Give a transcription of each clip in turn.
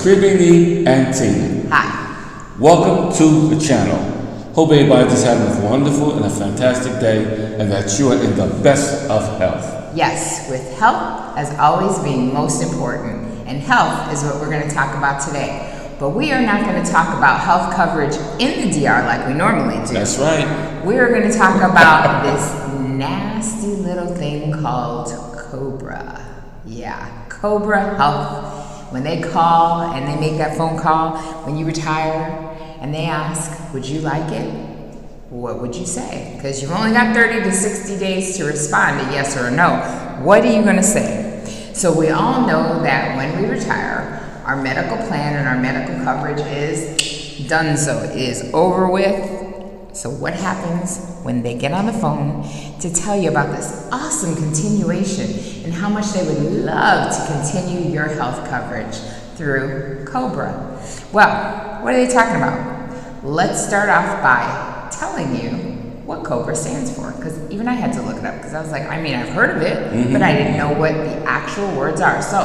Scribini and Tina. Hi. Welcome to the channel. Hope everybody's just having a wonderful and a fantastic day and that you are in the best of health. Yes, with health as always being most important. And health is what we're going to talk about today. But we are not going to talk about health coverage in the DR like we normally do. That's right. We are going to talk about this nasty little thing called COBRA. Yeah, COBRA Health. When they call and they make that phone call when you retire and they ask, would you like it? What would you say? Because you've only got 30 to 60 days to respond to yes or a no. What are you going to say? So we all know that when we retire, our medical plan and our medical coverage is done. So it is over with. So what happens when they get on the phone to tell you about this awesome continuation and how much they would love to continue your health coverage through COBRA? Well, what are they talking about? Let's start off by telling you what COBRA stands for, because even I had to look it up because I was like, I mean, I've heard of it, but I didn't know what the actual words are. So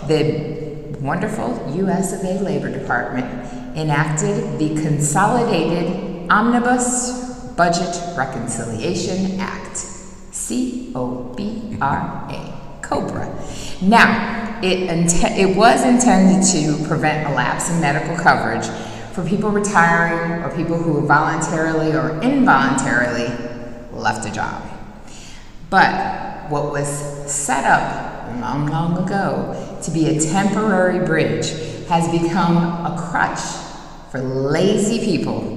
the wonderful US of A Labor Department enacted the Consolidated Omnibus Budget Reconciliation Act, COBRA. Now, it was intended to prevent a lapse in medical coverage for people retiring or people who voluntarily or involuntarily left a job. But what was set up long, long ago to be a temporary bridge has become a crutch for lazy people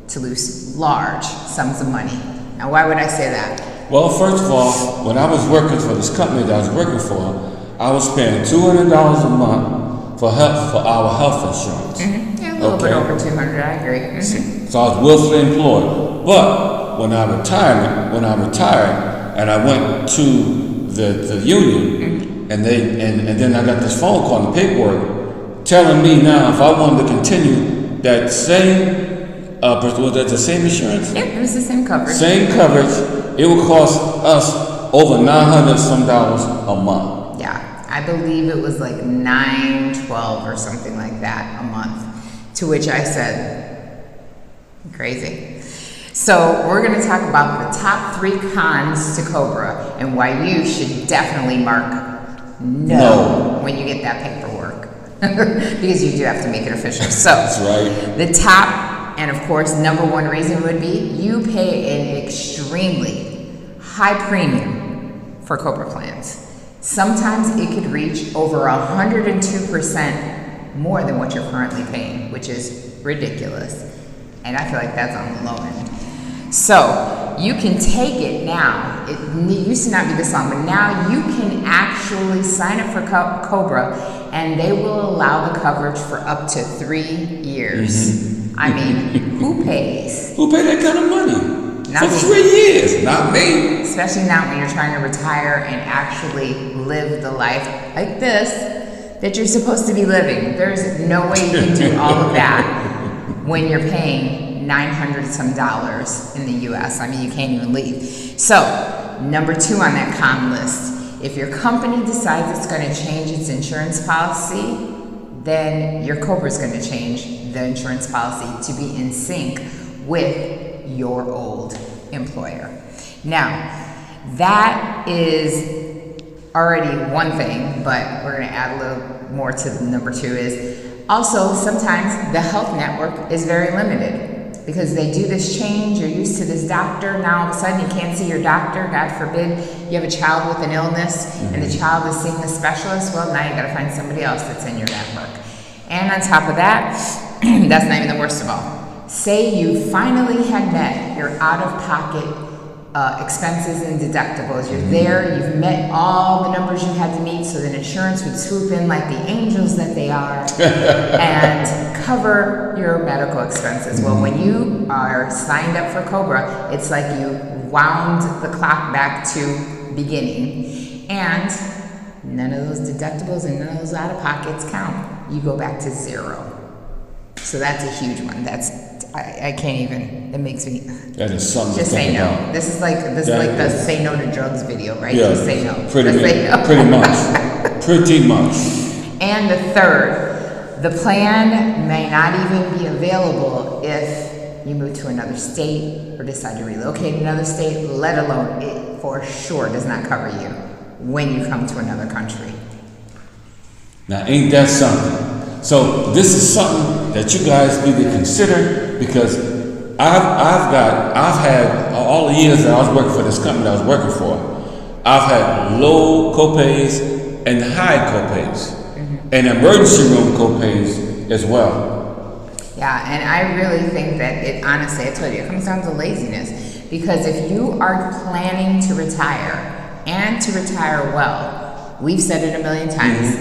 to lose large sums of money. Now, why would I say that? Well, first of all, when I was working for this company that I was working for, I was paying $200 a month for our health insurance. Yeah, a little bit over 200, I agree. So I was willfully employed. But when I retired and I went to the union, and then I got this phone call and paperwork telling me now if I wanted to continue that same was that the same insurance? Yep, it was the same coverage. Same coverage. It would cost us over $900 some a month. Yeah, I believe it was like $912 or something like that a month. To which I said, crazy. So we're going to talk about the top 3 cons to COBRA and why you should definitely mark no when you get that paperwork, because you do have to make it official. So that's right. The top. And of course, number 1 reason would be you pay an extremely high premium for COBRA plans. Sometimes it could reach over 102% more than what you're currently paying, which is ridiculous. And I feel like that's on the low end. So you can take it now. It used to not be this long, but now you can actually sign up for COBRA and they will allow the coverage for up to 3 years. I mean, who pays? Who pays that kind of money? Not for 3 years? Not me. Especially not when you're trying to retire and actually live the life like this that you're supposed to be living. There's no way you can do all of that when you're paying $900 some in the US. I mean, you can't even leave. So, number 2 on that con list, if your company decides it's going to change its insurance policy, then your COBRA is going to change the insurance policy to be in sync with your old employer. Now, that is already one thing, but we're going to add a little more to the number 2 is also sometimes the health network is very limited because they do this change. You're used to this doctor. Now all of a sudden you can't see your doctor. God forbid you have a child with an illness and the child is seeing a specialist. Well, now you got to find somebody else that's in your network. And on top of that, that's not even the worst of all. Say you finally had met your out-of-pocket expenses and deductibles. You're there, you've met all the numbers you had to meet so that insurance would swoop in like the angels that they are and cover your medical expenses. Well, when you are signed up for COBRA, it's like you wound the clock back to beginning. And none of those deductibles and none of those out-of-pockets count. You go back to 0. So that's a huge one. I can't even. It makes me. That is something. Just to say think no. about. This is like the say no to drugs video, right? Yeah, just say no. Pretty much. And the third, The plan may not even be available if you move to another state or decide to relocate to another state, let alone it for sure does not cover you when you come to another country. Now, ain't that something? So this is something that you guys need to consider, because I've had all the years that I was working for this company that I was working for, I've had low copays and high copays, and emergency room copays as well. Yeah, and I really think that it, honestly, I told you, it comes down to laziness. Because if you are planning to retire and to retire well, we've said it a million times,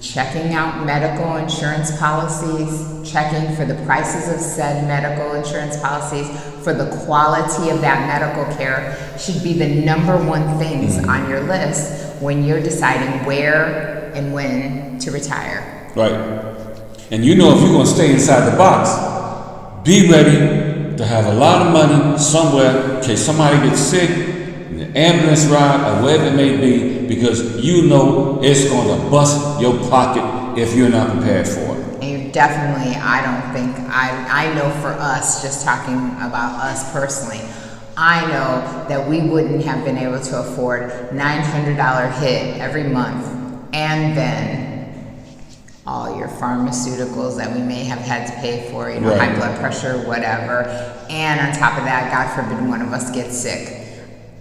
checking out medical insurance policies, checking for the prices of said medical insurance policies, for the quality of that medical care should be the number one things on your list when you're deciding where and when to retire. Right. And you know, if you're going to stay inside the box, be ready to have a lot of money somewhere in case somebody gets sick, an ambulance ride, or whatever it may be, because you know it's going to bust your pocket if you're not prepared for it. And you definitely, I don't think, I know for us, just talking about us personally, I know that we wouldn't have been able to afford $900 hit every month, and then all your pharmaceuticals that we may have had to pay for, you know, right. High blood pressure, whatever. And on top of that, God forbid one of us gets sick.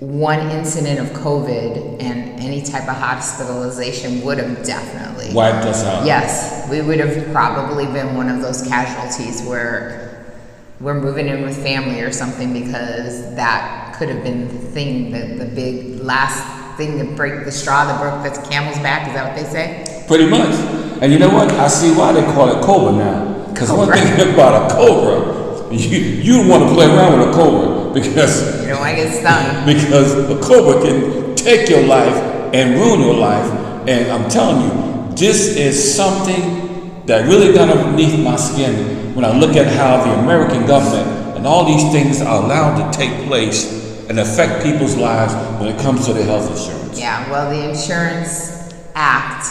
One incident of COVID and any type of hospitalization would have definitely wiped us out. Yes, we would have probably been one of those casualties where we're moving in with family or something, because that could have been the thing, the big last thing to break the straw that broke the camel's back. Is that what they say? Pretty much. And you know what? I see why they call it COBRA now. Because one thing about a COBRA, you don't want to play around with a COBRA, because you don't want to get stung. Because a COBRA can take your life and ruin your life. And I'm telling you, this is something that really got underneath my skin when I look at how the American government and all these things are allowed to take place and affect people's lives when it comes to their health insurance. Yeah, well, the Insurance Act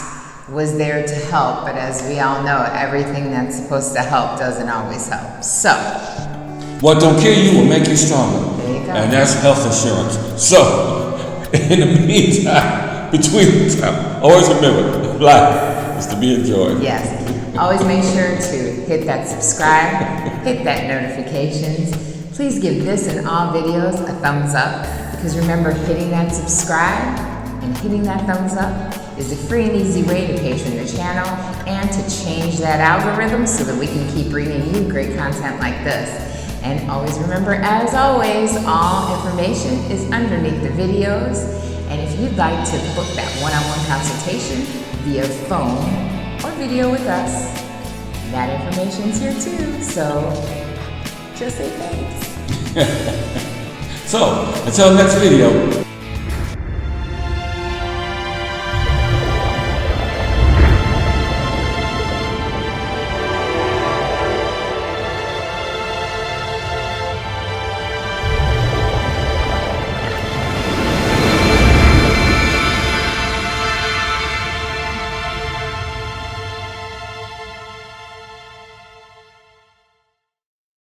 was there to help, but as we all know, everything that's supposed to help doesn't always help. So, what don't kill you will make you stronger. There you go. And that's health insurance. So, in the meantime, between the time, always remember, life is to be enjoyed. Yes. Always make sure to hit that subscribe, hit that notifications. Please give this and all videos a thumbs up, because remember, hitting that subscribe and hitting that thumbs up is a free and easy way to patron the channel and to change that algorithm so that we can keep bringing you great content like this. And always remember, as always, all information is underneath the videos. And if you'd like to book that one-on-one consultation via phone or video with us, that information's here too. So just say thanks. So, until next video,